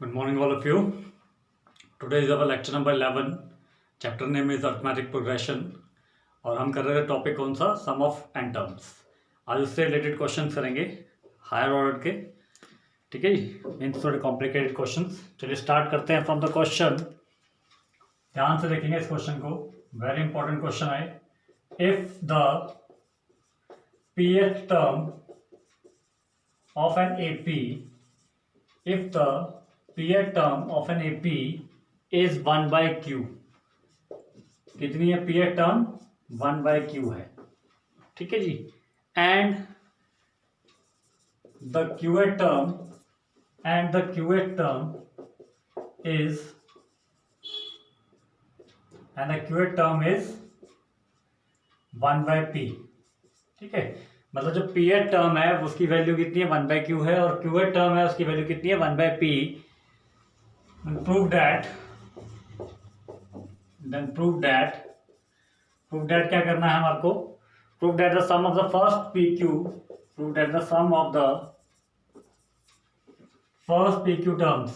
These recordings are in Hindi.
Good morning, all of you. Today is our lecture number 11. Chapter name is Arithmetic Progression. और हम कर रहे हैं टॉपिक कौन सा, सम ऑफ एन टर्म्स. आज उससे रिलेटेड क्वेश्चन करेंगे हायर ऑर्डर के. ठीक है जी, मीन्स थोड़े कॉम्प्लिकेटेड क्वेश्चन. चलिए स्टार्ट करते हैं फ्रॉम द क्वेश्चन. ध्यान से देखेंगे इस क्वेश्चन को, वेरी इंपॉर्टेंट क्वेश्चन है. If the pth term of an AP, if the pth term of an AP is 1 by q. कितनी है pth term? 1 by q है. ठीक है जी. and the qth term is 1 by p. ठीक है, मतलब जो pth टर्म है उसकी वैल्यू कितनी है, 1 by q है, और qth टर्म है उसकी वैल्यू कितनी है, 1 by p. प्रूव दैट क्या करना है हमारे को? Prove that the sum of the first pq terms.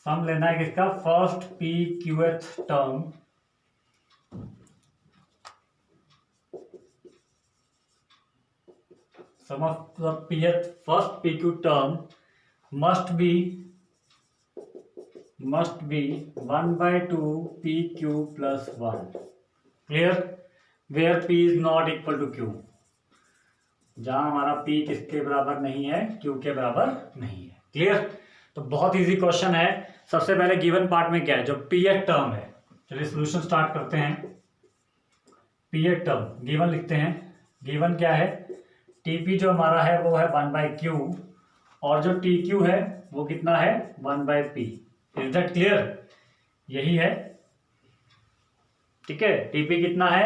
Sum लेना है किसका? First pqth term sum of the first pq term must be 1 by 2 pq plus 1. Clear? Where p is not equal to q. जहां हमारा p किसके बराबर नहीं है, q के बराबर नहीं है. क्लियर? तो बहुत इजी क्वेश्चन है. सबसे पहले गिवन पार्ट में क्या है, जो pth टर्म है. चलिए सॉल्यूशन स्टार्ट करते हैं. pth टर्म गिवन लिखते हैं. गिवन क्या है? TP जो हमारा है वो है 1 by Q, और जो TQ है वो कितना है, 1 by P. Is that clear? यही है. ठीक है, TP कितना है,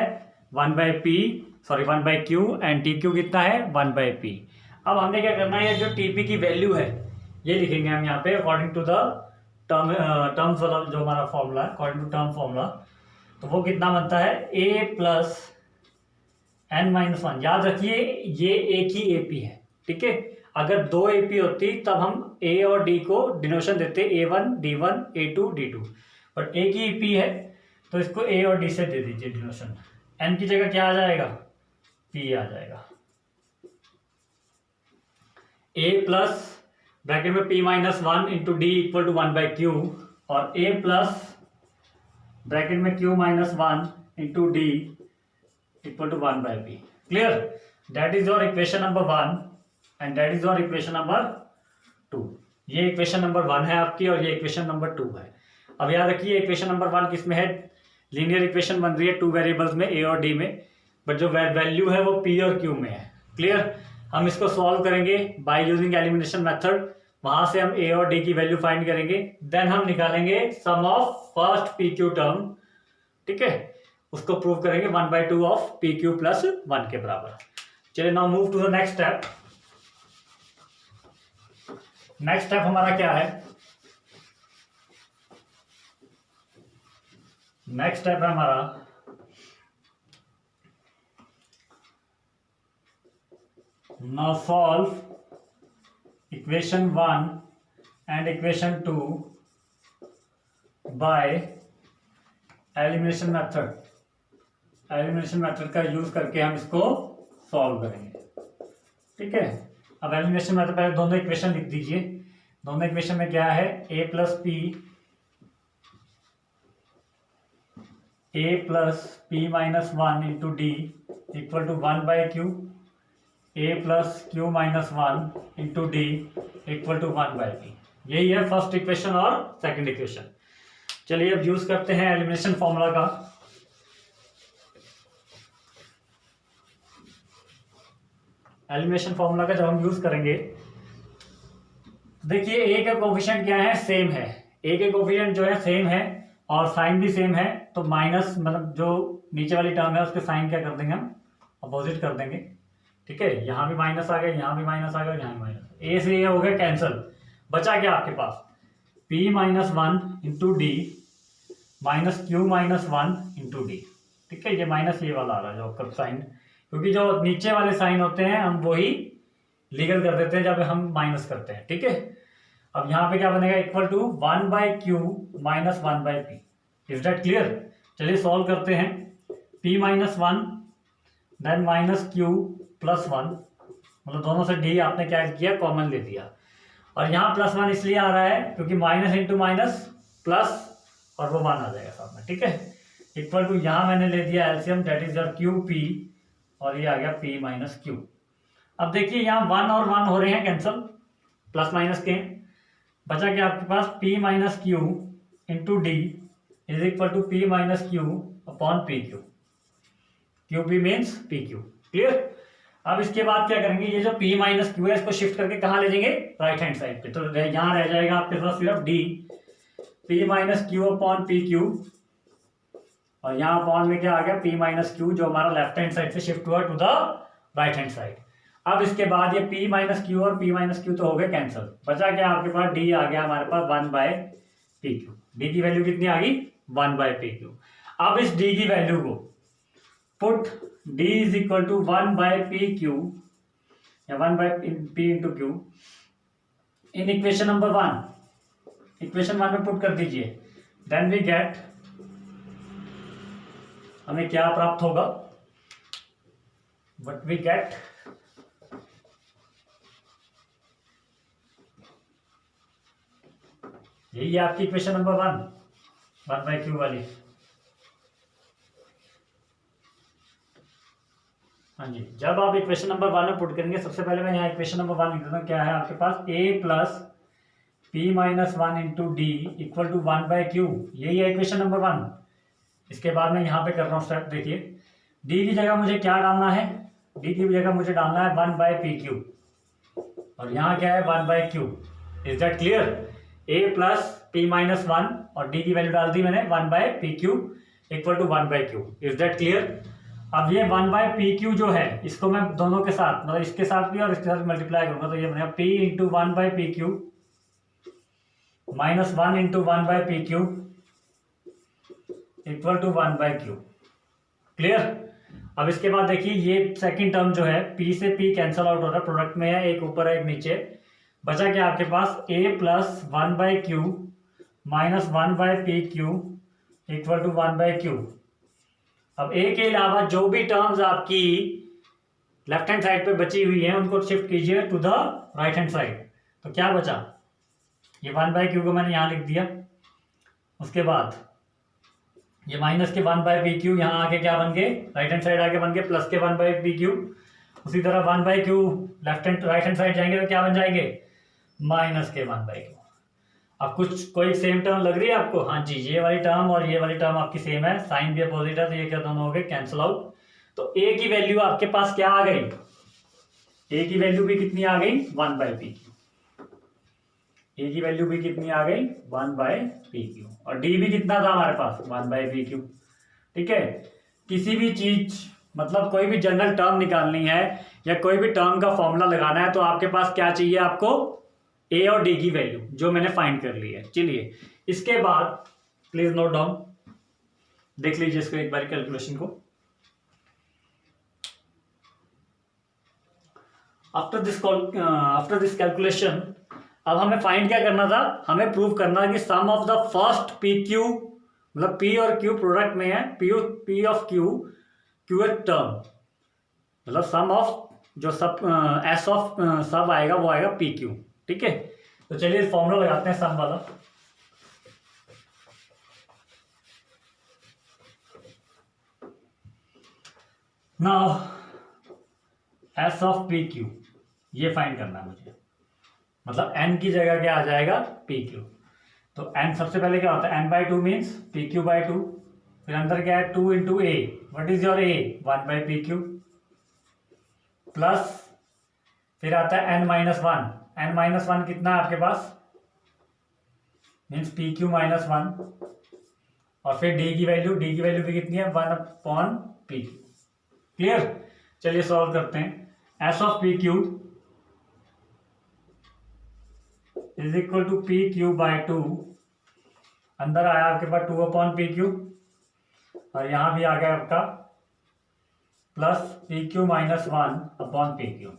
1 by Q, एंड TQ कितना है, 1 by P. अब हमने क्या करना है, जो TP की वैल्यू है ये लिखेंगे हम यहाँ पे अकॉर्डिंग टू द टर्म्स वाला जो हमारा फॉर्मूला है, अकॉर्डिंग टू टर्म फॉर्मूला. तो वो कितना बनता है, A प्लस n-1. याद रखिए ये एक ही AP है. ठीक है, अगर दो AP होती तब हम A और D को डिनोशन देते A1 D1 A2 D2, but एक ही AP है तो इसको A और D से दे दीजिए डिनोशन. n की जगह क्या आ जाएगा, P आ जाएगा. A प्लस ब्रैकेट में P minus 1 into D equal to 1 by Q, और A प्लस ब्रैकेट में Q minus 1 into D equal to 1 by p. Clear? That is your equation number 1 and that is your equation number 2. ये equation number 1 है आपकी और ये equation number 2 है. अब याद रखिए equation number 1 किस में है, लीनियर इक्वेशन बन रही है 2 वेरिएबल्स में A और D में, बट जो वैल्यू है वो P और Q में है. क्लियर? हम इसको सॉल्व करेंगे बाय यूजिंग एलिमिनेशन मेथड. वहां से हम A और D की वैल्यू फाइंड करेंगे, देन हम निकालेंगे सम ऑफ फर्स्ट PQ टर्म. ठीक है, उसको प्रूव करेंगे 1 by 2 ऑफ PQ प्लस 1 के बराबर. चलिए now move to the next step. Next step हमारा क्या है? नेक्स्ट स्टेप है हमारा now solve equation 1 and equation 2 by elimination method. Elimination method का यूज करके हम इसको सॉल्व करेंगे. ठीक है, अब एलिमिनेशन मेथड पहले दोनों इक्वेशन लिख दीजिए. दोनों इक्वेशन में क्या है, a plus p minus 1 into D equal to 1 by Q, a plus Q minus 1 into D equal to 1 by P. यही है फर्स्ट इक्वेशन और सेकेंड इक्वेशन. चलिए अब यूज करते हैं एलिमिनेशन फॉर्मूला का. एलिमिनेशन फॉर्मूला का जब हम यूज करेंगे, देखिए A का कोफिशिएंट क्या है, सेम है. A के कोफिशिएंट जो है सेम है और साइन भी सेम है, तो माइनस मतलब जो नीचे वाली टर्म है उसके साइन क्या कर देंगे, हम अपोजिट कर देंगे. ठीक है, यहाँ भी माइनस आ गया, यहाँ भी माइनस आ गया, यहाँ भी माइनस. A से ये हो गया कैंसल. बचा क्या आपके पास, P minus 1 into D minus Q minus 1 into D. ठीक है, ये माइनस ये वाला आ रहा है जो आपका साइन, क्योंकि जो नीचे वाले साइन होते हैं हम वही लीगल कर देते हैं जब हम माइनस करते हैं। ठीक है, अब यहाँ पे क्या बनेगा, equal to 1/q minus 1/p। Is that clear? चलिए सॉल्व करते हैं। p minus 1 then minus q plus 1, मतलब दोनों से d आपने क्या किया, कॉमन ले दिया। और यहाँ प्लस 1 इसलिए आ रहा है क्योंकि माइनस इंटू माइनस प्लस, और वो 1 आ जाएगा साथ में, ठीक है। इक्वल टू यहाँ मैंने ले दिया LCM, that is your Q P, और ये आ गया p माइनस क्यू। अब देखिए यहाँ 1 और 1 हो रहे हैं कैंसल, प्लस माइनस के, बचा क्या आपके पास, p minus Q into D is equal to p minus q upon p q. Q p means p q. Clear? अब इसके बाद क्या करेंगे, ये जो p माइनस क्यू है इसको शिफ्ट करके कहाँ ले जाएंगे, राइट हैंड साइड पे। तो यहाँ रह जाएगा आपके पास सिर्फ d p minus q upon p Q, और यहाँ अपॉन में क्या आ गया, p माइनस क्यू, जो हमारा लेफ्ट हैंड साइड से शिफ्ट हुआ to the right hand side. अब इसके बाद ये p माइनस क्यू और p माइनस क्यू तो हो गए कैंसिल, बचा क्या आपके पास, d आ गया हमारे पास 1/pq। d की वैल्यू कितनी आ गई, 1/pq। अब इस d की वैल्यू को put d is equal to 1/pq या 1/p into q in equation number 1। Equation 1 में पुट कर दीजिए, देन वी गेट, हमें क्या प्राप्त होगा, बट वी गेट यही है आपकी इक्वेशन नंबर 1/q वाली। हाँ जी, जब आप इक्वेशन नंबर 1 में पुट करेंगे, सबसे पहले मैं यहाँ इक्वेशन नंबर 1 लिख देता हूँ। क्या है आपके पास, a plus p minus 1 into D equal to 1/q, यही है इक्वेशन नंबर 1। इसके बाद मैं यहाँ पे कर रहा हूँ स्टेप, देखिए d की जगह मुझे क्या डालना है, d की जगह मुझे डालना है 1/pq, और यहाँ क्या है 1/q। Is that clear? a plus p minus 1 और d की वैल्यू डाल दी मैंने 1/pq equal to 1/q। Is that clear? अब ये 1/pq जो है, इसको मैं दोनों के साथ, मतलब इसके साथ भी और इसके साथ मल्टीप्लाई करूंगा, तो ये बनेगा p into 1/pq minus 1 into 1/pq equal to 1/q। Clear? अब इसके बाद देखिए ये सेकंड टर्म जो है, p से p कैंसल आउट हो रहा है, प्रोडक्ट में है, एक ऊपर है एक नीचे, बचा क्या आपके पास, a plus 1/q minus 1/pq equal to 1/q। अब a के अलावा जो भी टर्म्स आपकी लेफ्ट हैंड साइड पे बची हुई हैं उनको शिफ्ट कीजिए to the right hand side. तो क्या बचा, ये 1/q को मैंने यहाँ लिख दिया, उसके बाद ये माइनस के 1/pq यहाँ आके क्या बन गए, राइट हैंड साइड आके बन गए प्लस के 1/pq। उसी तरह 1/q left hand right hand side जाएंगे तो क्या बन जाएंगे, माइनस के 1/q। अब कुछ कोई सेम टर्म लग रही है आपको, हाँ जी, ये वाली टर्म और ये वाली टर्म आपकी सेम है, साइन भी अपोजिट है, तो ये क्या दोनों हो गए कैंसिल आउट। तो a की वैल्यू आपके पास क्या आ गई, a की वैल्यू भी कितनी आ गई, 1/pq। a की वैल्यू भी कितनी आ गई, 1/pq, और d भी कितना था हमारे पास, 1/pq। ठीक है, किसी भी चीज, मतलब कोई भी जनरल टर्म निकालनी है या कोई भी टर्म का फॉर्मूला लगाना है, तो आपके पास क्या चाहिए, आपको a और d की वैल्यू, जो मैंने फाइंड कर ली है। चलिए इसके बाद प्लीज नोट डाउन, देख लीजिए इसको एक बार कैलकुलेशन को। आफ्टर दिस कैलकुलेशन, अब हमें फाइंड क्या करना था, हमें प्रूव करना है कि sum of the first P Q, मतलब p और q प्रोडक्ट में है, p ऑफ q टर्म, मतलब सम ऑफ जो सब s ऑफ सब आएगा वो आएगा पी क्यू। ठीक है, तो चलिए फॉर्मूला लगाते हैं सम वाला। Now s of P Q ये फाइंड करना है मुझे, मतलब n की जगह क्या आ जाएगा, पी क्यू। तो n सबसे पहले क्या होता है, n/2 मीन्स pq/2, फिर अंदर क्या है 2 into A, what is your a, 1/pq, plus फिर आता है n-1, n-1 कितना है आपके पास, मीन्स pq-1, और फिर d की वैल्यू भी कितनी है, 1/pq। क्लियर? चलिए सॉल्व करते हैं। s of pq is equal to pq/2, अंदर आया आपके पास 2/pq, और यहां भी आ गया आपका प्लस pq-1/pq।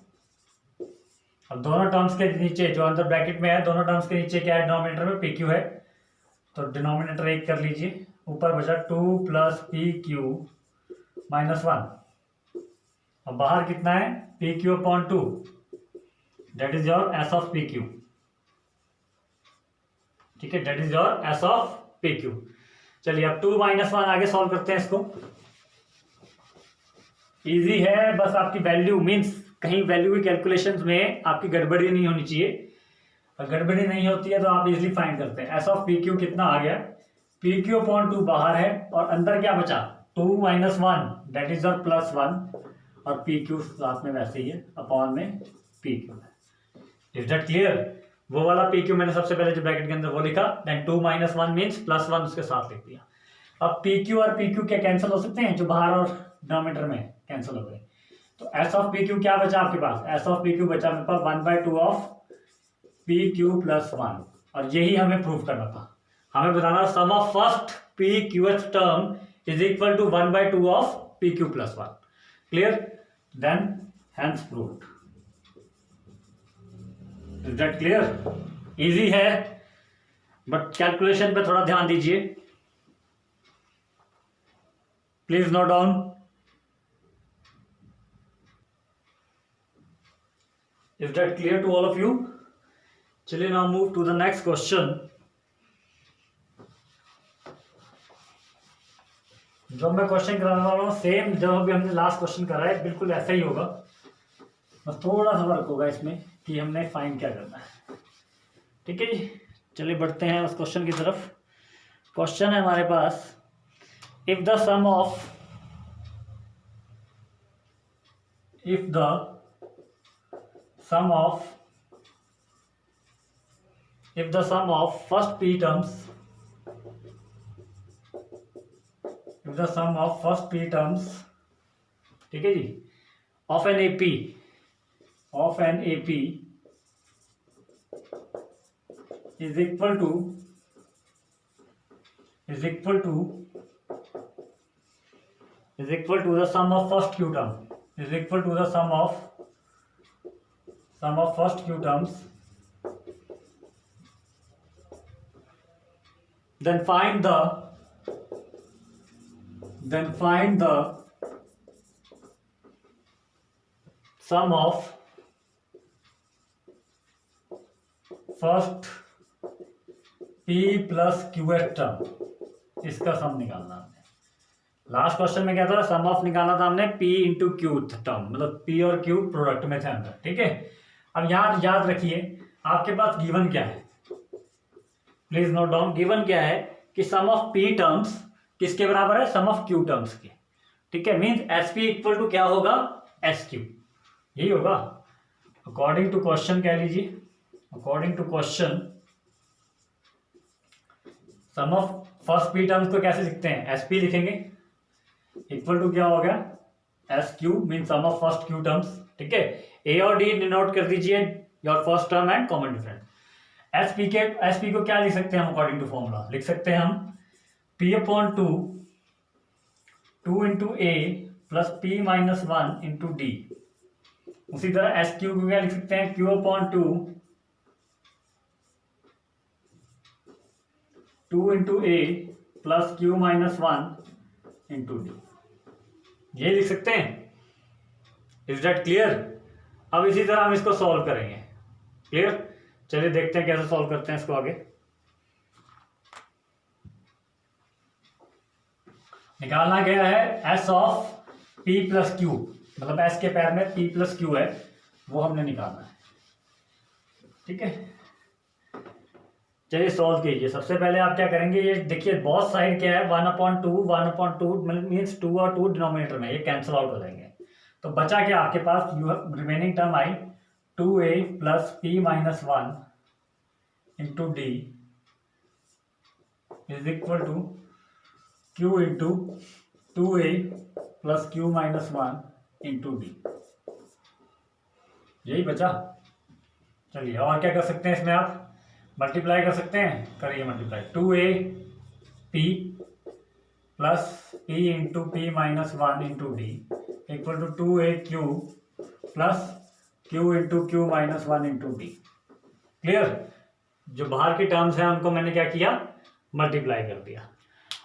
अब दोनों टर्म्स के नीचे जो अंदर ब्रैकेट में है, दोनों टर्म्स के नीचे क्या है, डिनोमिनेटर में पी क्यू है, तो डिनोमिनेटर एक कर लीजिए, ऊपर बचा 2 प्लस पी क्यू माइनस 1, और बाहर कितना है, P Q upon 2, that is your S of P Q. ठीक है, that is your S of P Q. चलिए अब 2 माइनस 1 आगे सॉल्व करते हैं इसको। इजी है, बस आपकी वैल्यू मीन्स कहीं वैल्यू की कैलकुलेशंस में आपकी गड़बड़ी नहीं होनी चाहिए, और गड़बड़ी नहीं होती है तो आप इजीली फाइंड करते हैं। एस ऑफ पी क्यू कितना आ गया, पी क्यू अपॉन 2 बाहर है और अंदर क्या बचा, 2 minus 1 that is your plus 1, और पी क्यू साथ में वैसे ही है, अपॉन में पी क्यू है। Is that clear? वो वाला पी क्यू मैंने सबसे पहले जो ब्रैकेट के अंदर वो लिखा, देन 2 माइनस 1 मीन्स प्लस 1 उसके साथ लिख दिया। अब पी क्यू और पी क्यू क्या कैंसिल हो सकते हैं, जो बाहर और डिनोमिनेटर में कैंसिल हो गए, तो एस ऑफ पी क्यू क्या बचा आपके पास, एस ऑफ पी क्यू बचा मेरे पास 1/2 ऑफ पी क्यू प्लस 1, और यही हमें प्रूव करना था। हमें बताना sum of first P qth term is equal to 1/2 of P Q plus 1। Clear? Then hence proved. Is that clear? Easy है, बट कैलकुलेशन पे थोड़ा ध्यान दीजिए। Please note down. Is that clear to all of you? चलिए now move to the next question। जो मैं क्वेश्चन कराने वाला हूँ सेम जो अभी हमने लास्ट क्वेश्चन करा है बिल्कुल ऐसा ही होगा, बस थोड़ा सा फर्क होगा इसमें कि हमने फाइंड क्या करना है। ठीक है जी, चलिए बढ़ते हैं उस क्वेश्चन की तरफ। क्वेश्चन है हमारे पास, if the sum of first p terms, ठीक है जी, of an AP is equal to the sum of first q term, is equal to the sum of first q terms, then find the sum of first p plus qth term। इसका सम निकालना हमने। लास्ट क्वेश्चन में क्या था, सम ऑफ निकालना था हमने p इंटू क्यू टर्म, मतलब p और q प्रोडक्ट में थे अंदर। ठीक है, अब यहाँ याद रखिए आपके पास गिवन क्या है, प्लीज नोट डाउन। गिवन क्या है कि सम ऑफ p टर्म्स किसके बराबर है, सम ऑफ q टर्म्स के। ठीक है, means S P equal to क्या होगा, एस क्यू, यही होगा अकॉर्डिंग टू क्वेश्चन। कह लीजिए according to question sum of first P terms को कैसे लिखते हैं, एस पी लिखेंगे, इक्वल टू क्या हो गया, S Q, mean sum of first Q terms. ठीक है, ए और डी डिनोट कर दीजिए your first term and common difference. S P को क्या लिख सकते हैं हम, अकॉर्डिंग टू फॉर्मूला लिख सकते हैं हम p upon 2 into A plus P minus 1 into D. उसी तरह एस क्यू को क्या लिख सकते हैं, q upon 2 into A plus Q minus 1 into D, ये लिख सकते हैं। Is that clear? अब इसी तरह हम इसको सॉल्व करेंगे। क्लियर? चलिए देखते हैं कैसे सॉल्व करते हैं इसको आगे। निकालना क्या है, S of p plus Q, मतलब एस के पैर में p प्लस क्यू है, वो हमने निकालना है। ठीक है, चलिए सॉल्व कीजिए। सबसे पहले आप क्या करेंगे, ये देखिए बॉथ साइड क्या है, 1/2 मीन्स 2 और 2 डिनोमिनेटर में, ये कैंसिल आउट हो जाएंगे। तो बचा क्या आपके पास, remaining term I 2a plus p minus 1 into D is equal to q into 2a plus q minus 1 into D, यही बचा। चलिए और क्या कर सकते हैं इसमें, आप मल्टीप्लाई कर सकते हैं, करिए multiply. 2a p plus p into p minus 1 into D equal to 2a q plus Q into Q minus one into D. Clear? जो बाहर की टर्म्स हैं उनको मैंने क्या किया, मल्टीप्लाई कर दिया।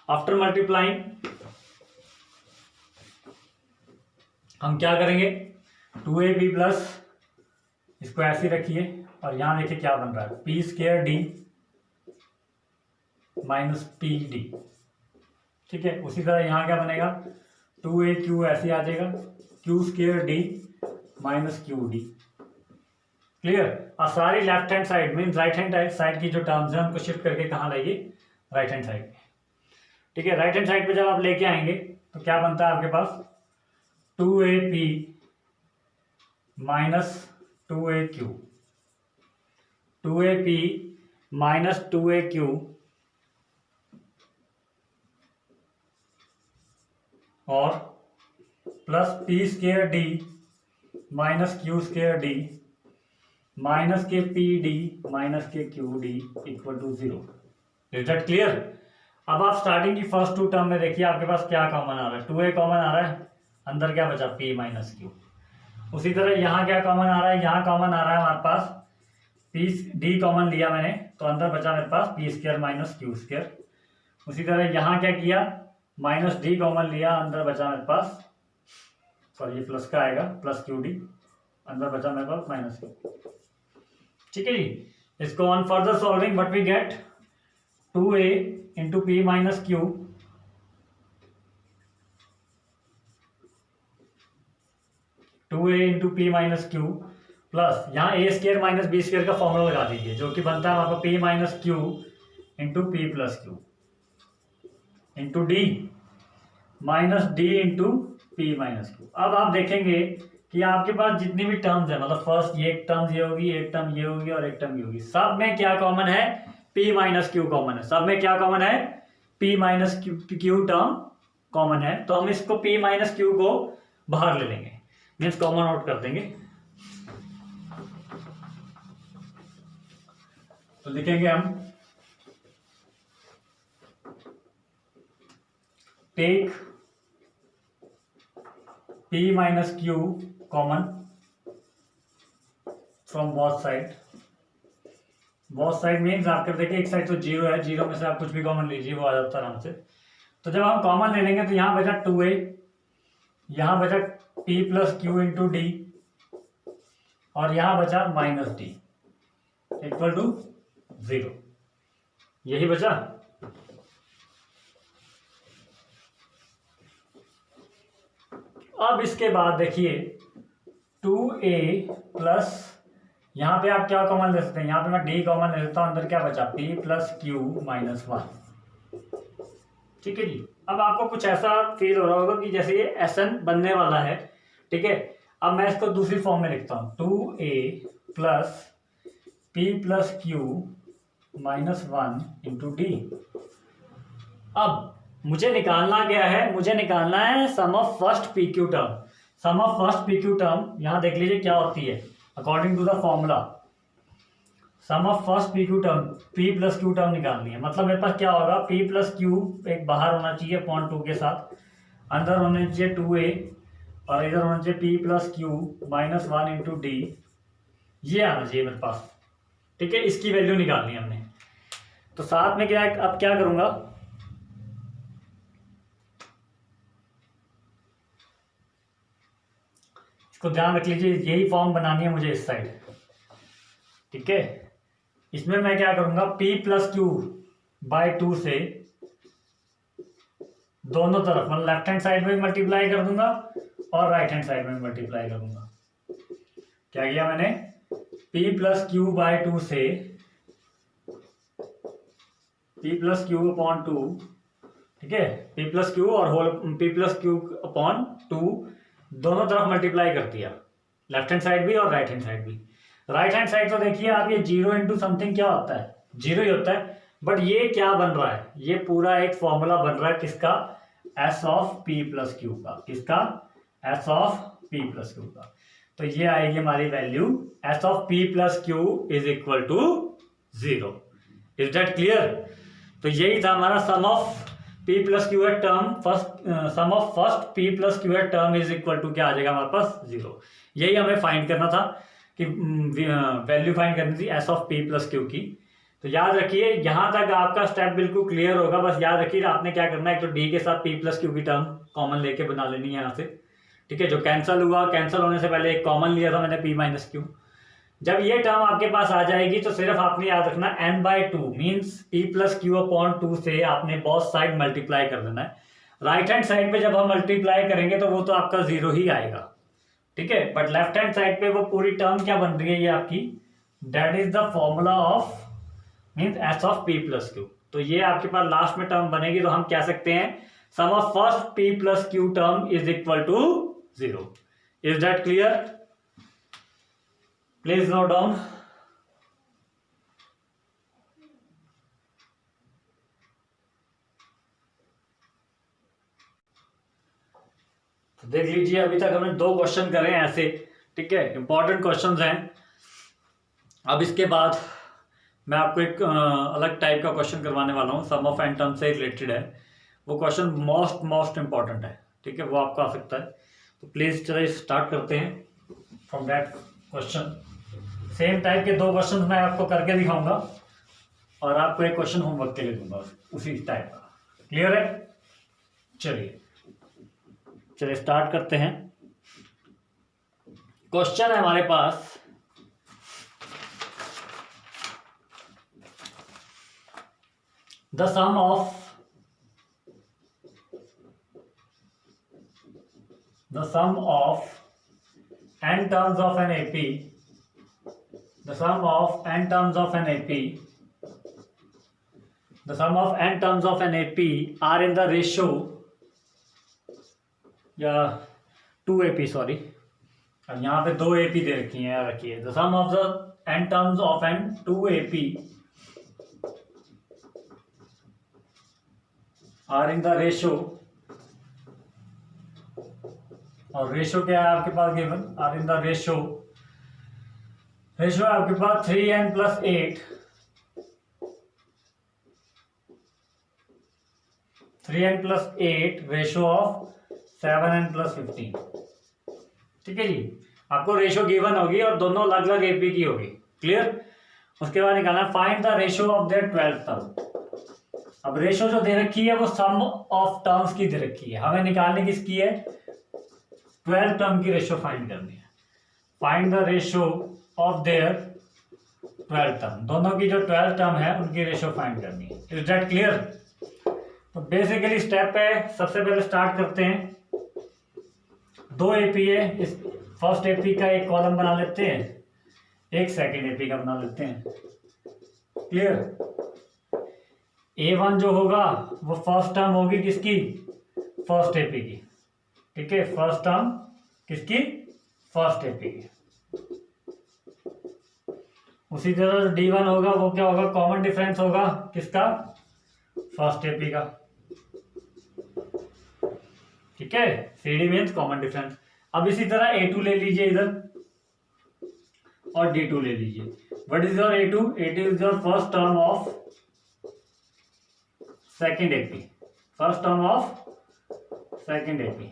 आफ्टर मल्टीप्लाइंग हम क्या करेंगे, 2ab प्लस, इसको ऐसे रखिए और यहां देखिए क्या बन रहा है, P square D minus P D. ठीक है, उसी तरह यहां क्या बनेगा, 2aq ऐसे आ जाएगा, Q square D minus Q D. Clear? और सारी left hand side mean right hand side की जो टर्म्स हैं उनको शिफ्ट करके कहाँ लाइए, राइट हैंड साइड पे। ठीक है, राइट हैंड साइड पे जब आप लेके आएंगे तो क्या बनता है आपके पास, 2ab minus 2aq, 2ab minus 2aq और plus P square D minus Q square D minus K P D minus K Q D equal to 0। Is that clear? अब आप स्टार्टिंग की फर्स्ट टू टर्म में देखिए आपके पास क्या कॉमन आ रहा है, 2a कॉमन आ रहा है, अंदर क्या बचा, p माइनस क्यू। उसी तरह यहाँ क्या कॉमन आ रहा है, यहाँ कॉमन आ रहा है हमारे पास पी डी कॉमन लिया मैंने तो अंदर बचा मेरे पास P square minus Q square. उसी तरह यहाँ क्या किया, माइनस डी कॉमन लिया, अंदर बचा मेरे पास, सॉरी ये प्लस का आएगा, प्लस क्यू डी, अंदर बचा मेरे पास माइनस क्यू। ठीक है जी, इसको on further solving but we get 2a into P minus Q into P minus Q plus यहाँ A square minus B square का फॉर्मूला लगा दीजिए जो कि बनता है वहां पर P minus Q into P plus Q into D minus D into P minus Q. अब आप देखेंगे कि आपके पास जितनी भी टर्म्स है, मतलब फर्स्ट ये एक टर्म ये होगी, एक टर्म ये होगी और एक टर्म ये होगी, सब में क्या कॉमन है, p माइनस क्यू कॉमन है। सब में क्या कॉमन है, p minus Q term common है। तो हम इसको p माइनस क्यू को बाहर ले लेंगे, मीन्स कॉमन आउट कर देंगे। तो लिखेंगे हम take p minus Q common from both side. Both side means आप कर देखिए एक साइड तो जीरो है, जीरो में से आप कुछ भी कॉमन लीजिए वो आ जाता है आराम से। तो जब हम कॉमन ले लेंगे तो यहाँ बचा 2a, यहाँ बचा p plus Q into D और यहाँ बचा माइनस डी इक्वल टू 0। यही बचा। अब इसके बाद देखिए 2a प्लस, यहाँ पे आप क्या कॉमन ले सकते हैं, यहाँ पे मैं d कॉमन ले सकता हूँ, अंदर क्या बचा p प्लस क्यू माइनस 1। ठीक है जी, अब आपको कुछ ऐसा फील हो रहा होगा कि जैसे ये Sn बनने वाला है। ठीक है, अब मैं इसको दूसरी फॉर्म में लिखता हूँ, 2a plus p plus Q minus 1 into D. अब मुझे निकालना क्या है, मुझे निकालना है sum of first P Q term. Sum of first P Q term यहाँ देख लीजिए क्या होती है, according to the formula sum of first P Q term, P plus Q term निकालनी है। मतलब मेरे पास क्या होगा, पी प्लस क्यू एक बाहर होना चाहिए अपॉन 2 के साथ, अंदर होने चाहिए 2a और इधर होना चाहिए p plus Q minus 1 into D. ये आना चाहिए मेरे पास। ठीक है, इसकी वैल्यू निकालनी है हमने। तो साथ में क्या है, अब क्या करूंगा, इसको ध्यान रख लीजिए, यही फॉर्म बनानी है मुझे इस साइड। ठीक है, इसमें मैं क्या करूंगा, p प्लस क्यू बाय 2 से दोनों तरफ मतलब लेफ्ट हैंड साइड में मल्टीप्लाई कर दूंगा और राइट हैंड साइड में मल्टीप्लाई कर दूंगा। क्या किया मैंने, p प्लस क्यू बाय 2 से p प्लस क्यू अपॉन 2। ठीक है, p प्लस क्यू और whole p plus Q upon 2 दोनों तरफ मल्टीप्लाई कर दिया, लेफ्ट हैंड साइड भी और राइट हैंड साइड भी। राइट हैंड साइड तो देखिए आप, ये 0 इंटू समथिंग क्या होता है, 0 ही होता है। बट ये क्या बन रहा है, ये पूरा एक फॉर्मूला बन रहा है किसका, S of P plus Q का। किसका, S of P plus Q का। तो ये आएगी हमारी value, S of P plus Q is equal to 0। Is that clear? तो यही था हमारा sum of p plus Q th term, first sum of first p plus Q th term is equal to क्या आ जाएगा हमारे पास, 0। यही हमें फाइंड करना था। कि वैल्यू फाइंड करनी थी S of P plus Q की। तो याद रखिए यहाँ तक आपका स्टेप बिल्कुल क्लियर होगा। बस याद रखिए आपने क्या करना है, तो डी के साथ पी प्लस क्यू की टर्म कॉमन लेके बना लेनी है यहाँ से, ठीक है। जो कैंसिल हुआ, कैंसिल होने से पहले एक कॉमन लिया था मैंने पी माइनस क्यू। जब ये टर्म आपके पास आ जाएगी तो सिर्फ आपने याद रखना n/2 means p plus Q upon 2 से आपने बोथ साइड मल्टीप्लाई कर देना है। राइट हैंड साइड पे जब हम मल्टीप्लाई करेंगे तो वो तो आपका 0 ही आएगा, ठीक है। बट लेफ्ट हैंड साइड पे वो पूरी टर्म क्या बन रही है ये आपकी, that is the formula of means S of P plus Q. तो ये आपके पास लास्ट में टर्म बनेगी, तो हम कह सकते हैं sum of first P plus Q term is equal to 0। Is that clear? Please note down. तो देख लीजिए अभी तक हमने 2 क्वेश्चन करे हैं ऐसे, ठीक है, इंपॉर्टेंट क्वेश्चंस हैं। अब इसके बाद मैं आपको एक अलग टाइप का क्वेश्चन करवाने वाला हूँ, सम ऑफ एन टर्म से रिलेटेड है। वो क्वेश्चन मोस्ट इंपॉर्टेंट है, ठीक है, वो आपको आ सकता है। तो प्लीज चलिए स्टार्ट करते हैं from that question. Same type के 2 क्वेश्चन मैं आपको करके दिखाऊंगा और आपको एक क्वेश्चन होमवर्क के लिए दूंगा उसी टाइप का। क्लियर है? चलिए स्टार्ट करते हैं। क्वेश्चन है हमारे पास, the sum of n terms of an AP, the sum of n terms of an AP are in the ratio या 2AP, सॉरी, अब यहाँ पे 2 AP दे रखी हैं, रखिए the sum of the n terms of an 2AP are in the ratio, और रेशो क्या है आपके पास given, are in the ratio है आपके पास 3n + 8, 3n + 8 ratio of 7n + 15, ठीक है जी। आपको रेशो गिवन होगी और दोनों अलग अलग एपी की होगी। क्लियर? उसके बाद निकालना find the ratio of there 12th term. अब रेशो जो दे रखी है वो सम ऑफ टर्म्स की दे रखी है, हमें निकालने किसकी है, 12 टर्म की रेशो फाइंड करनी है। Find the ratio of there 12 term, दोनों की जो 12 टर्म है उनकी रेशो फाइंड करनी है। Is that clear? तो बेसिकली स्टेप है, सबसे पहले स्टार्ट करते हैं। 2 एपी है, इस फर्स्ट एपी का एक कॉलम बना लेते हैं, एक सेकेंड एपी का बना लेते हैं। क्लियर? A1 जो होगा वो फर्स्ट टर्म होगी किसकी, फर्स्ट एपी की, ठीक है। फर्स्ट टर्म किसकी, फर्स्ट एपी की। उसी तरह D1 होगा वो क्या होगा, कॉमन डिफरेंस होगा किसका, फर्स्ट एपी का, ठीक है। CD means common difference. अब इसी तरह A2 ले लीजिए इधर और D2 ले लीजिए। What is your A2? A2 is your first term of second AP, first term of second AP.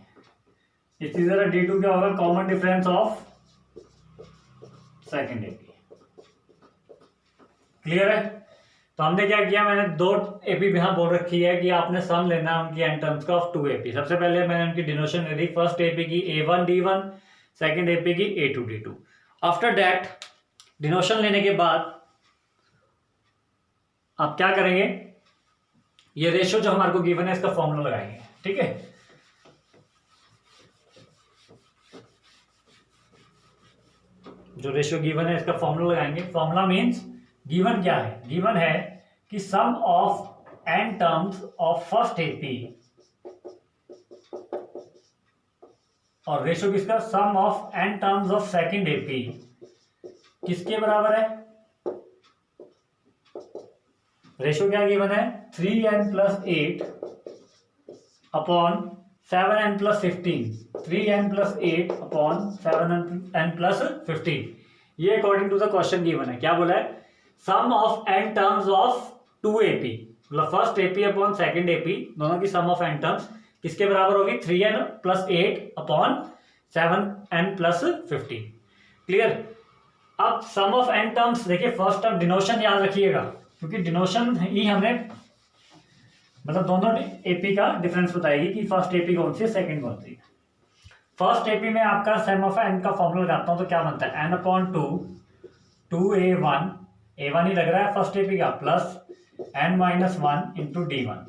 इसी तरह D2 क्या होगा, common difference of second AP. Clear है? तो हमने क्या किया, मैंने 2 एपी यहां बोल रखी है कि आपने सम लेना है उनकी एन टर्म्स का ऑफ 2 एपी। सबसे पहले मैंने उनकी डिनोशन ले ली, फर्स्ट एपी की A1 D1, सेकेंड एपी की A2 D2। आफ्टर दैट डिनोशन लेने के बाद आप क्या करेंगे, ये रेशियो जो हमारे को गिवन है इसका फॉर्मूला लगाएंगे, ठीक है। जो रेशियो गिवन है इसका फॉर्मूला लगाएंगे। फॉर्मूला मींस गिवन क्या है, गिवन है कि sum of n terms of first AP और रेशियो किसका, sum of n terms of second AP किसके बराबर है, रेशियो क्या गिवन है, 3n + 8 upon 7n + 15, 3n + 8 upon 7n + 15। ये according to the question given है। क्या बोला है, sum of n terms of 2 AP, मतलब first AP upon second AP दोनों की सम ऑफ n टर्म्स किसके बराबर होगी, 3n + 8 अपॉन 7n + 15। क्लियर? अब सम ऑफ एन टर्म्स देखिए, फर्स्ट टर्म डिनोशन याद रखिएगा, क्योंकि डिनोशन ही हमें मतलब दोनों एपी का डिफरेंस बताएगी कि फर्स्ट एपी कौन सी है, सेकंड कौन सी है। फर्स्ट एपी में आपका सम ऑफ एन का फॉर्मूला लगाता हूं तो क्या बनता है, N upon two, two A one ही लग रहा है फर्स्ट एपी का, plus N minus one into D one.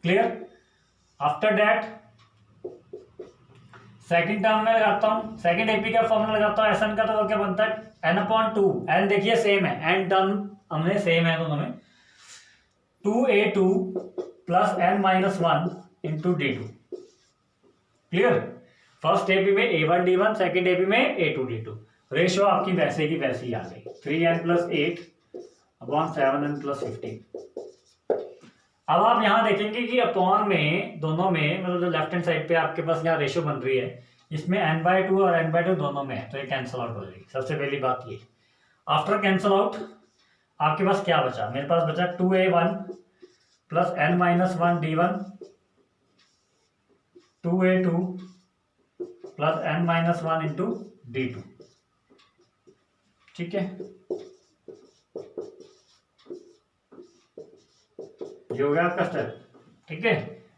Clear. After that second term में लगाता हूं, सेकंड एपी का फॉर्मूला लगाता हूं एसएन का, तो वो क्या बनता है, एन अपॉन टू, एन देखिए सेम है, एन टर्म हमने सेम है दोनों में, two A two plus N minus one into D two. Clear. First AP में A one D one, second AP में A two D two. Ratio आपकी वैसे की वैसी आ गई, 3n plus 8 upon 7n plus 15। अब आप यहां देखेंगे कि अपॉन में दोनों में मतलब जो लेफ्ट हैंड साइड पे आपके पास यहाँ रेशियो बन रही है, इसमें n/2 और n/2 दोनों में है, तो ये कैंसिल आउट हो जाएगी। सबसे पहली बात ये, आफ्टर कैंसिल आउट आपके पास क्या बचा, मेरे पास बचा 2a1 plus n minus one D one, 2a2 plus n minus one into D two. ठीक है, ये हो गया आपका स्टेप। ठीक है,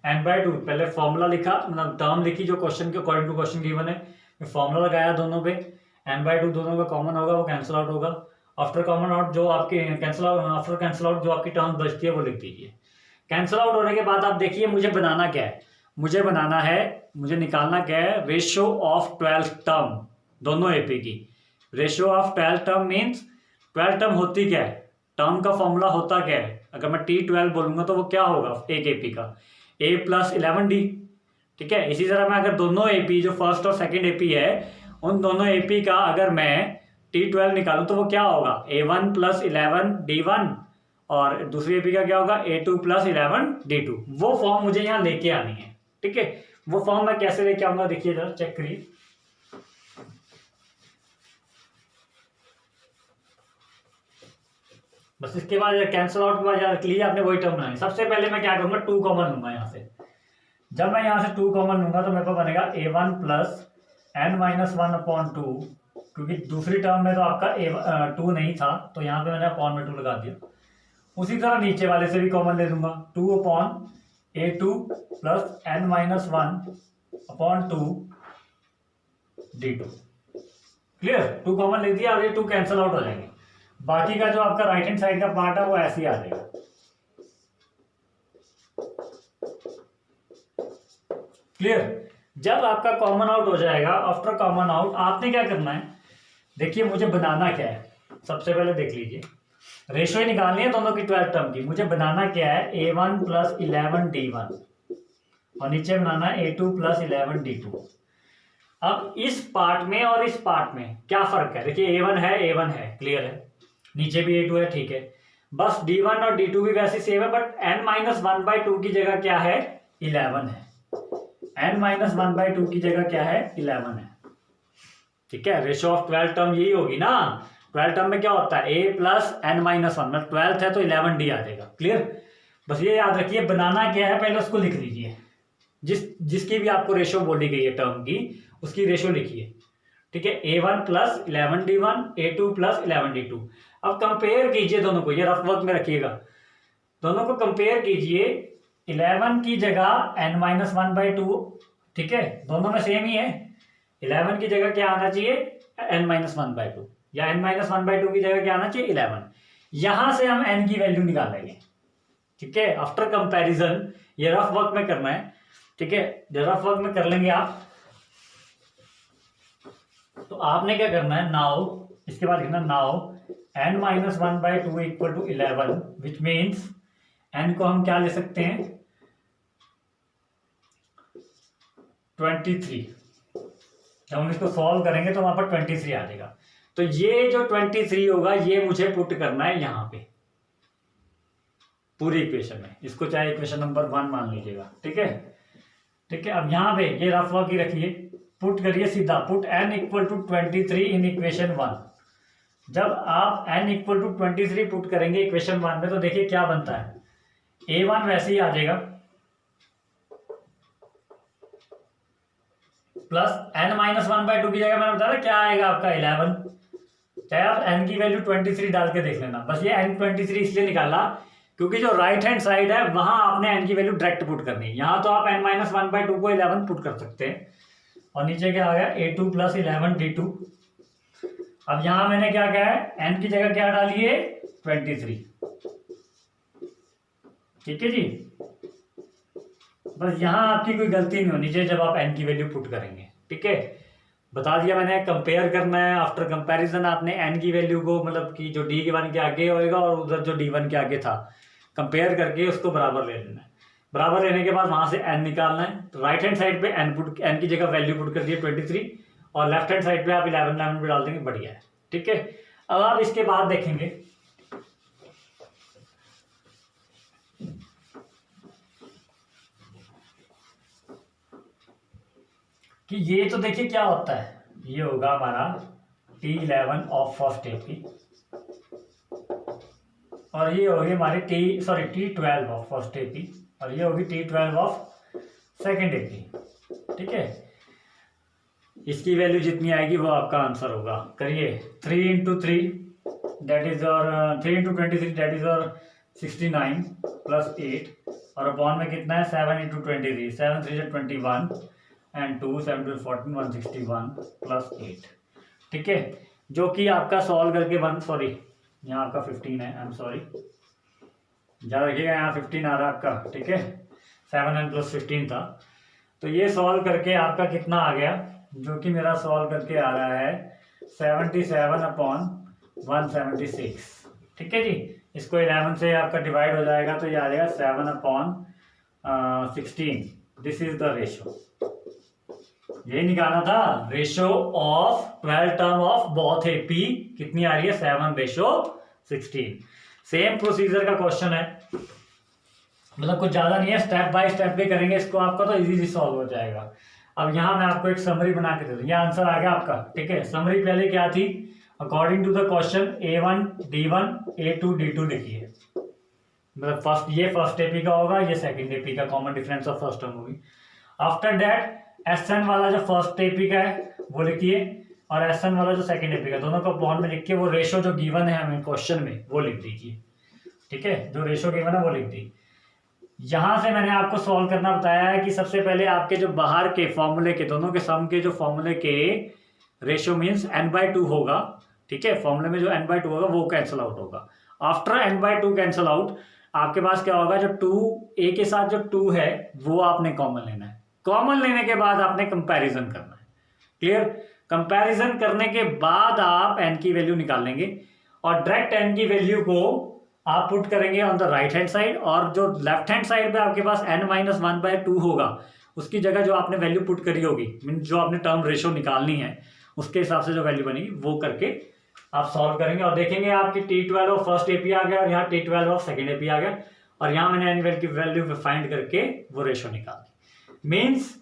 n/2 पहले फॉर्मूला लिखा, मतलब टर्म लिखी जो क्वेश्चन के अकॉर्डिंग टू क्वेश्चन गिवन है, फॉर्मूला लगाया दोनों पे, n/2 दोनों का कॉमन होगा, वो कैंसिल आउट होगा। आफ्टर कॉमन आउट जो आपके cancel out, after cancel out जो आपकी टर्म बचती है वो लिख दीजिए। कैंसिल आउट होने के बाद आप देखिए मुझे बनाना क्या है, मुझे निकालना क्या है, रेशियो ऑफ 12 टर्म दोनों एपी की। Ratio of 12 term means 12 term होती क्या है, टर्म का फॉर्मूला होता क्या है, अगर मैं T12 बोलूंगा तो वो क्या होगा एक एपी का, A प्लस 11D। ठीक है, इसी तरह मैं अगर दोनों एपी जो फर्स्ट और सेकंड एपी है उन दोनों एपी का अगर मैं T12 निकालूं तो वो क्या होगा, A1 प्लस 11D1 और दूसरी एपी का क्या होगा, A2 प्लस 11D2। वो फॉर्म मुझे यहाँ लेके आनी है। ठीक है, वो फॉर्म मैं कैसे लेके आऊंगा, देखिए जरा चेक करिए। बस इसके बाद कैंसिल आउट के बाद याद रख लीजिए आपने वही टर्म बनानी। सबसे पहले मैं क्या करूंगा, 2 कॉमन लूंगा यहाँ से। जब मैं यहाँ से 2 कॉमन लूंगा तो मेरे पास बनेगा A1 plus n minus one upon two, क्योंकि दूसरी टर्म में तो आपका 2 नहीं था तो यहाँ पे मैंने अपॉन में 2 लगा दिया। उसी तरह नीचे वाले से भी कॉमन ले लूंगा, 2 upon A2 plus n minus one upon 2 D2। Clear, 2 common ले दिया और ये 2 कैंसिल आउट हो जाएंगे। बाकी का जो आपका राइट हैंड साइड का पार्ट है वो ऐसे ही आ जाएगा। क्लियर। जब आपका कॉमन आउट हो जाएगा, आफ्टर कॉमन आउट आपने क्या करना है, देखिए मुझे बनाना क्या है। सबसे पहले देख लीजिए, रेशियो निकालनी है दोनों की 12 टर्म की। मुझे बनाना क्या है, A1 प्लस 11D1 और नीचे बनाना है A2 प्लस 11D2। अब इस पार्ट में और इस पार्ट में क्या फर्क है, देखिए A1 है, क्लियर है, नीचे भी A2 है, ठीक है। बस D1 और D2 भी वैसे सेम है, बट n-1/2 की जगह क्या है, 11 है। n-1/2 की जगह क्या है, 11 है। ठीक है, रेशियो ऑफ 12 टर्म यही होगी ना। 12 टर्म में क्या होता है, A प्लस n-1, मतलब 12 है तो 11D आ जाएगा। क्लियर, बस ये याद रखिए बनाना क्या है, पहले उसको लिख लीजिए। जिसकी भी आपको रेशियो बोली गई है टर्म की, उसकी रेशियो लिखिए। ठीक है, A1 plus 11D1, A2 plus 11D2। अब कंपेयर कीजिए दोनों को, ये रफ वर्क में रखिएगा, दोनों को कंपेयर कीजिए। 11 की जगह n-1/2, ठीक है, दोनों में सेम ही है। 11 की जगह क्या आना चाहिए, n-1/2, या n-1/2 की जगह क्या आना चाहिए, 11। यहां से हम n की वैल्यू निकालेंगे। ठीक है, आफ्टर कंपैरिजन, ये रफ वर्क में करना है। ठीक है, रफ वर्क में कर लेंगे आप, तो आपने क्या करना है, नाउ इसके बाद लिखना now n-1/2 equal to 11, which means n को हम क्या ले सकते हैं, 23। जब हम इसको सॉल्व करेंगे तो वहां पर 23 आ जाएगा। तो ये जो 23 होगा ये मुझे पुट करना है यहां पे पूरी इक्वेशन में। इसको चाहे इक्वेशन नंबर 1 मान लीजिएगा। ठीक है, ठीक है। अब यहां पे ये रफ वर्क ही रखिए, पुट करिए सीधा, put n equal to 23 in equation 1। जब आप n इक्वल टू 23 पुट करेंगे इक्वेशन 1 में तो देखिए क्या बनता है, A1 वैसे ही आ जाएगा प्लस n-1/2 की जगह मैंने बताया क्या आएगा आपका 11। चाहे आप n की वैल्यू 23 डाल के देख लेना। बस ये n23 इसलिए निकाला क्योंकि जो राइट हैंड साइड है वहां आपने n की वैल्यू डायरेक्ट पुट करनी है। यहाँ तो आप n-1/2 को 11 पुट कर सकते हैं और नीचे क्या आ गया a2 + 11 d2। अब यहां मैंने क्या किया है, n की जगह क्या डाली है 23। ठीक है जी, बस यहां आपकी कोई गलती नहीं होनी चाहिए जब आप n की वैल्यू पुट करेंगे। ठीक है, बता दिया मैंने, कंपेयर करना है। आफ्टर कंपैरिजन आपने n की वैल्यू को मतलब कि जो d1 के आगे होएगा और उधर जो d1 के आगे था कंपेयर करके उसको बराबर ले लेना है। बराबर लेने के बाद वहां से n निकालना है। तो राइट हैंड साइड पे n की जगह वैल्यू पुट कर दिए 23 और लेफ्ट हैंड साइड पे आप 11 भी डाल देंगे, बढ़िया है। ठीक है, अब आप इसके बाद देखेंगे कि ये तो देखिए क्या होता है, ये होगा हमारा T11 ऑफ फर्स्ट एपी और ये होगी हमारी T12 ऑफ फर्स्ट एपी और ये होगी T12 ऑफ सेकेंड एपी। ठीक है, इसकी वैल्यू जितनी आएगी वो आपका आंसर होगा। करिए 3 × 3 दैट इज और 3 × 23 दैट इज और 69 + 8 और अपॉन में कितना है 7 × 23 7 3 = 21 एंड 2 7 2 14 161 + 8। ठीक है, जो कि आपका सॉल्व करके यहाँ आपका 15 है, आई एम सॉरी, याद रखिएगा यहाँ 15 आ रहा है आपका। ठीक है, 7n + 15 था, तो ये सॉल्व करके आपका कितना आ गया, जो कि मेरा सॉल्व करके आ रहा है 77/176। ठीक है जी, इसको 11 से आपका डिवाइड हो जाएगा तो ये आ जाएगा 7/16। दिस इज द रेशो, यही निकालना था, ratio of 12 term of both AP कितनी आ रही है 7/16। सेम प्रोसीजर का क्वेश्चन है, मतलब कुछ ज्यादा नहीं है, स्टेप बाय स्टेप भी करेंगे इसको, आपका तो इजीली सॉल्व हो जाएगा। अब यहाँ मैं आपको एक समरी बना के दे दूँ, ये आंसर आ गया आपका। ठीक है, समरी पहले क्या थी, according to the question A1 D1 A2 D2 लिखिए। मतलब ये फर्स्ट एपी का होगा, ये सेकंड एपी का, common difference of first term होगी। आफ्टर दैट SN वाला जो फर्स्ट एपी का है वो लिखिए और SN वाला जो सेकंड एपी का, दोनों को अपॉन में लिख के वो रेशो जो गिवन है हमें क्वेश्चन में वो लिख दीजिए। ठीक है, जो रेशो गिवन है वो लिख दी। यहां से मैंने आपको सॉल्व करना बताया है कि सबसे पहले आपके जो बाहर के फॉर्मूले के दोनों के सम के जो फॉर्मूले के रेशो मीन्स n/2 होगा। ठीक है, फॉर्मूले में जो n/2 होगा वो कैंसिल आउट होगा। आफ्टर n/2 कैंसिल आउट आपके पास क्या होगा, जो 2a के साथ जो 2 है वो आपने कॉमन लेना है। कॉमन लेने के बाद आपने कंपैरिजन करना है। क्लियर, कंपैरिजन करने के बाद आप n की वैल्यू निकाल लेंगे और डायरेक्ट n की वैल्यू को आप पुट करेंगे on the right hand side और जो लेफ्ट हैंड साइड पे आपके पास n-1/2 होगा उसकी जगह जो आपने वैल्यू पुट करी होगी, मीन जो आपने टर्म रेशो निकालनी है उसके हिसाब से जो वैल्यू बनेगी वो करके आप सॉल्व करेंगे और देखेंगे आपकी T12 ऑफ फर्स्ट एपी आ गया और यहाँ T12 ऑफ सेकेंड एपी आ गया और यहाँ मैंने n की वैल्यू फाइंड करके वो रेशो निकाल दी। Means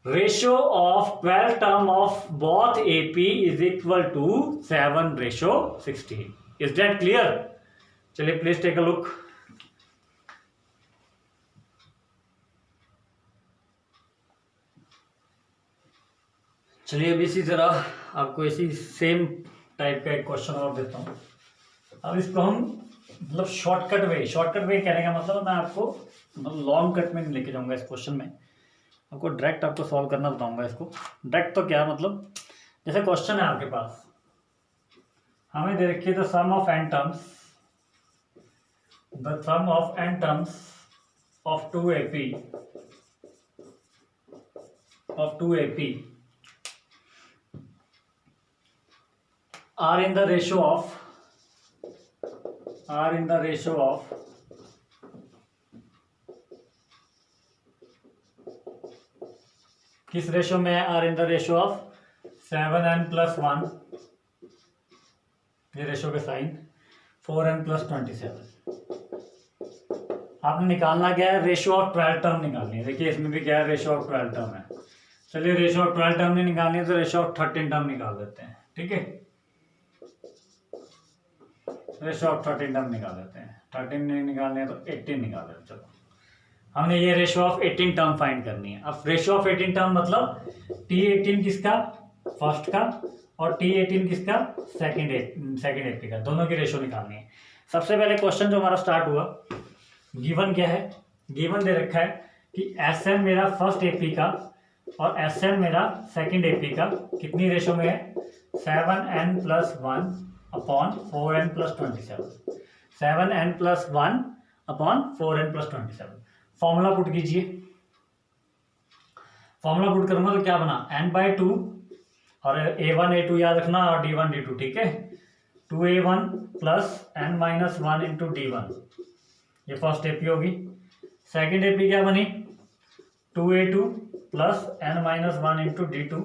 ratio of 12 term of both AP is equal to 7/16। Is that clear? चलिए प्लीज टेक अ लुक। चलिए अब इसी तरह आपको इसी सेम टाइप का एक क्वेश्चन और देता हूं। अब इसको हम मतलब शॉर्टकट वे कहने का मतलब मैं आपको मतलब लॉन्ग कट में नहीं लेके जाऊंगा इस क्वेश्चन में, आपको डायरेक्ट आपको सॉल्व करना बताऊंगा इसको। डायरेक्ट तो क्या मतलब, जैसे क्वेश्चन है आपके पास, हमें दे रखी है the sum of n terms of 2AP are in the ratio of किस रेशो में है, are in the ratio of 7n+1, ये रेशो के साइन 4n+27। आपने निकालना क्या है, रेशो ऑफ 12 टर्म निकालनी है। देखिए इसमें भी क्या है, रेशो ऑफ 12 टर्म है। चलिए रेशो ऑफ 12 टर्म नहीं निकालनी है तो रेशो ऑफ 13 टर्म निकाल देते हैं। ठीक है, रेशो ऑफ 13 टर्म निकाल देते हैं। 13 नहीं निकालने तो 18 निकाल देते हैं। चलो हमने ये रेशो ऑफ 18 टर्म फाइंड करनी है। अब रेशो ऑफ 18 टर्म मतलब T18 किसका, फर्स्ट का, और T18 किसका, सेकंड एपी का, दोनों की रेशो निकालनी है। सबसे पहले क्वेश्चन जो हमारा स्टार्ट हुआ, गिवन क्या है, गिवन दे रखा है कि Sn मेरा फर्स्ट एपी का और Sn मेरा सेकंड एपी का कितनी रेशो में है, 7n+1 upon 4n+27, 7n+1 upon 4n+27। Formula put कीजिए, फॉर्मूला पुट करूंगा तो क्या बना, n/2 और a1 a2 याद रखना और d1 d2, ठीक है, 2a1 plus n-1 into d1, ये फर्स्ट एपी होगी। सेकेंड एपी क्या बनी, 2a2 plus n-1 into d2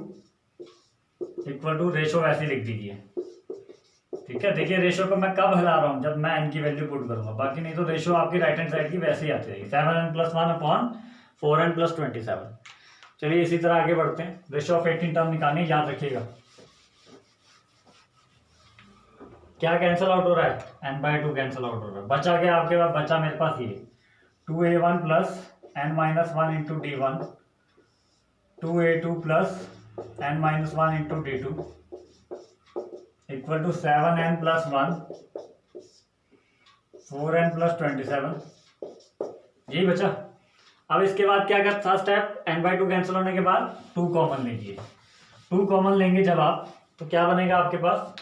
equal to, ratio वैसे लिख दीजिए, ठीक है। देखिए रेशो को मैं कब हिला रहा हूँ, जब मैं n की वैल्यू पुट करूंगा, बाकी नहीं तो रेशो आपकी राइट हैंड साइड की वैसे ही आती रहेगी, 7n+1 अपॉन 4n+27। चलिए इसी तरह आगे बढ़ते हैं, रेशो ऑफ 18 टर्म निकालनी, याद रखिएगा। क्या कैंसिल आउट हो रहा है, n/2 कैंसिल आउट हो रहा है, बचा क्या आपके पास, बचा मेरे पास ये 2a1 plus n-1 into d1, 2a2 plus n-1 into d2 equal to 7n+1 4n+27, यही बचा। अब इसके बाद क्या करता था स्टेप, n/2 कैंसिल होने के बाद 2 कॉमन लीजिए, 2 कॉमन लेंगे जब आप, तो क्या बनेगा आपके पास,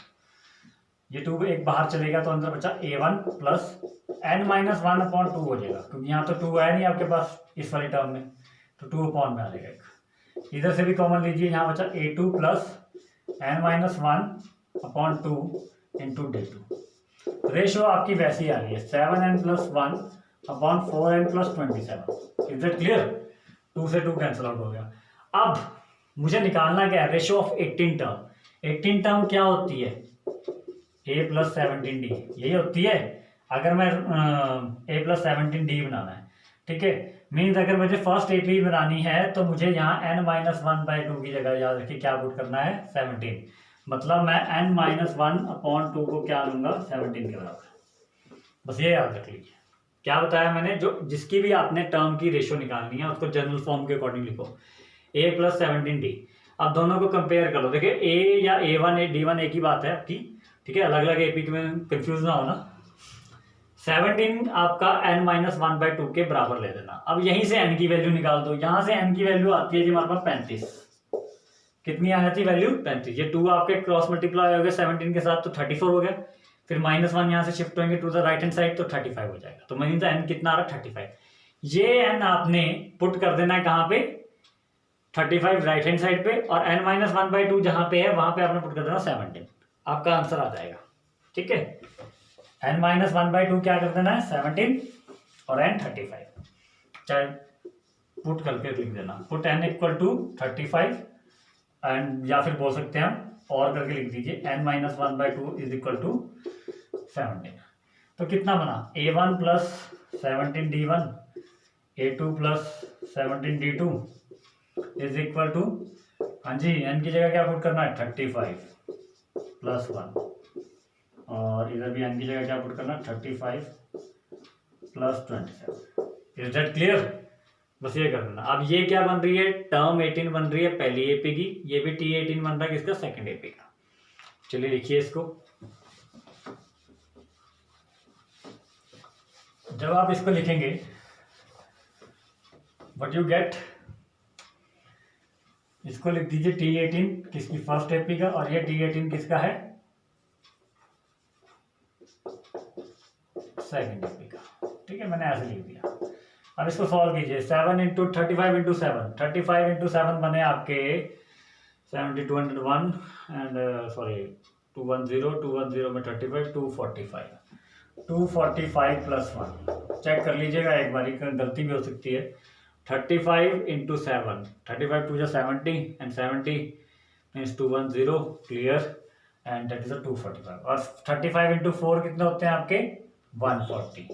ये 2 एक बाहर चलेगा तो अंदर बचा a1 प्लस n-1 अपॉन 2 हो जाएगा, क्योंकि यहाँ तो 2 आया नहीं आपके पास इस वाली टर्म में, तो 2 अपॉन में आ जाएगा। इधर से भी कॉमन लीजिए, यहाँ बचा a2 plus n-1 upon 2 into d2। Ratio आपकी वैसी आ रही है 7n+1 upon 4n+27। Is it clear, 2 से 2 कैंसिल आउट हो गया। अब मुझे निकालना क्या है, रेशो ऑफ 18 टर्म। 18 टर्म क्या होती है, a+17d, यही होती है। अगर मैं a+17d बनाना है, ठीक है, मीन्स अगर मुझे फर्स्ट एपी बनानी है तो मुझे यहाँ n-1/2 की जगह याद रखिए क्या पुट करना है, 17, मतलब मैं n-1 अपॉन 2 को क्या लूंगा, 17 के बराबर। बस ये याद रख लीजिए, क्या बताया मैंने, जो जिसकी भी आपने टर्म की रेशो निकालनी है उसको जनरल फॉर्म के अकॉर्डिंग लिखो, a+17d। अब दोनों को कंपेयर कर लो, देखिए a या a1 d1 एक ही बात है आपकी, ठीक है, अलग अलग एपी में कंफ्यूज ना होना। 17 आपका n-1/2 के बराबर ले देना। अब यहीं से n की वैल्यू निकाल दो, यहां से n की वैल्यू आती है जी हमारे पास 35, कितनी आ जाती है वैल्यू, 35। ये 2 आपके क्रॉस मल्टीप्लाई हो गए 17 के साथ तो 34 हो गया, फिर -1 यहाँ से शिफ्ट होंगे to the right hand side तो 35 हो जाएगा, तो मीन n कितना आ रहा है, 35। ये n आपने पुट कर देना है कहाँ पे, 35 राइट हैंड साइड पे, और n-1/2 जहां पे है वहां पे आपने पुट कर देना 17, आपका आंसर आ जाएगा, ठीक है। n-1/2 क्या कर देना है, 17 और n 35, चाहे पुट करके लिख देना, put n equal to 35 and, या फिर बोल सकते हैं हम और करके लिख दीजिए n-1/2 इज इक्वल टू 17। तो कितना बना, a1 plus 17d1, a2 plus 17d2 is equal to, हाँ जी, n की जगह क्या पुट करना है, 35 प्लस 1, और इधर भी n की जगह क्या पुट करना है, 35 प्लस 27। इज दैट क्लियर, बस ये कर देना। अब ये क्या बन रही है, टर्म 18 बन रही है पहली एपी की, ये भी T18 बन रहा है किसका, सेकंड एपी का। चलिए लिखिए इसको, जब आप इसको लिखेंगे व्हाट यू गेट, इसको लिख दीजिए T18 किसकी, फर्स्ट एपी का, और ये T18 किसका है, सेकंड एपी का, ठीक है, मैंने ऐसे लिख दिया। अब इसको सॉल्व कीजिए, 7 इंटू 35 इंटू 7, 35 इंटू 7 बने आपके 7201 एंड सॉरी 210 में 35 245 प्लस 1, चेक कर लीजिएगा एक बार, गलती भी हो सकती है। 35 into 7, 35 two 70 and 70 means 210, clear, and that is 245, और 35 इंटू 4 कितने होते हैं आपके, 140,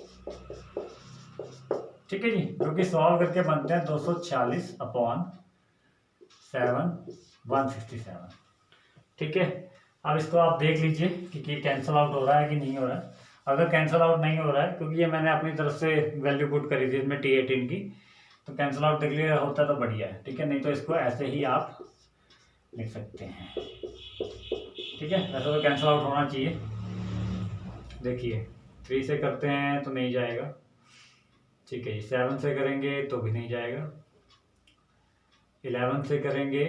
ठीक है जी, जो कि सॉल्व करके बनते हैं 246 अपॉन 7 167, ठीक है। अब इसको आप देख लीजिए कि कैंसिल आउट हो रहा है कि नहीं हो रहा है। अगर कैंसिल आउट नहीं हो रहा है, क्योंकि ये मैंने अपनी तरफ से वैल्यू पुट करी थी इसमें T18 की, तो कैंसिल आउट देख लिया होता तो बढ़िया है, ठीक है, नहीं तो इसको ऐसे ही आप लिख सकते हैं। ठीक है, वैसे तो कैंसिल आउट होना चाहिए। देखिए 3 से करते हैं तो नहीं जाएगा, ठीक है जी। 7 से करेंगे तो भी नहीं जाएगा, 11 से करेंगे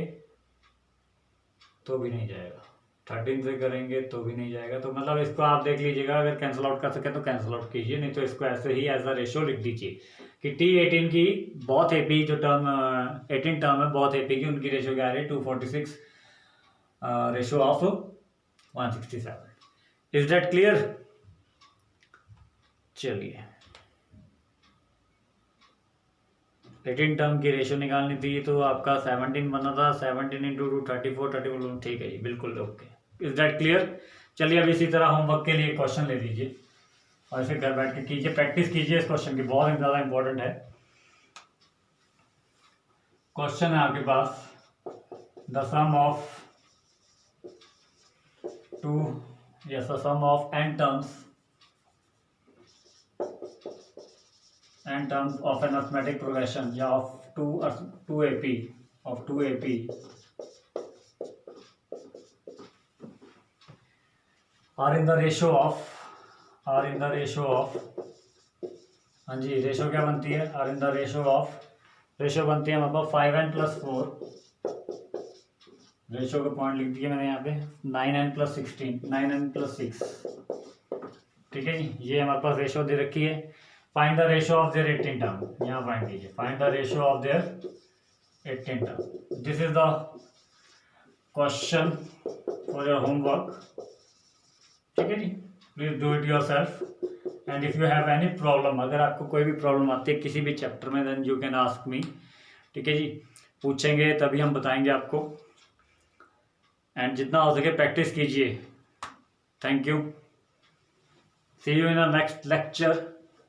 तो भी नहीं जाएगा, 13 से करेंगे तो भी नहीं जाएगा। तो मतलब इसको आप देख लीजिएगा, अगर कैंसिल आउट कर सके तो कैंसिल आउट कीजिए, नहीं तो इसको ऐसे ही एज अ रेशियो लिख दीजिए कि T18 की बहुत एपी जो टर्म 18 टर्म है बहुत एपी की, उनकी रेशियो क्या आ रही है 246 ratio of 167। Is that clear? चलिए 18 टर्म की रेशियो निकालनी थी तो आपका 17 बना था, 17 इंटू 2 34, ठीक है जी, बिल्कुल ओके। Is that clear? चलिए अब इसी तरह होमवर्क के लिए क्वेश्चन ले लीजिए और इसे घर बैठ के कीजिए, प्रैक्टिस कीजिए इस क्वेश्चन की, बहुत ज़्यादा इंपॉर्टेंट है। क्वेश्चन है आपके पास, the sum of n terms of an arithmetic progression या of 2 AP are in the ratio of हाँ जी, रेशो क्या बनती है, आर इन द रेशो बनती है हमारे पास 5n+4, रेशो का पॉइंट लिख दिया मैंने यहाँ पे, 9n+16, 9n+6, ठीक है जी। ये हमारे पास रेशो दे रखी है। Find the ratio of their 18 term, यहाँ फाइंड कीजिए, find the ratio of their 18 term. This is the question for your homework, ठीक है जी। Please do it yourself and if you have any problem, अगर आपको कोई भी प्रॉब्लम आती है किसी भी चैप्टर में, then you can ask me, ठीक है जी। पूछेंगे तभी हम बताएंगे आपको, एंड जितना हो सके प्रैक्टिस कीजिए। Thank you, see you in the next lecture,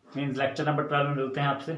means lecture number 12 में मिलते हैं आपसे।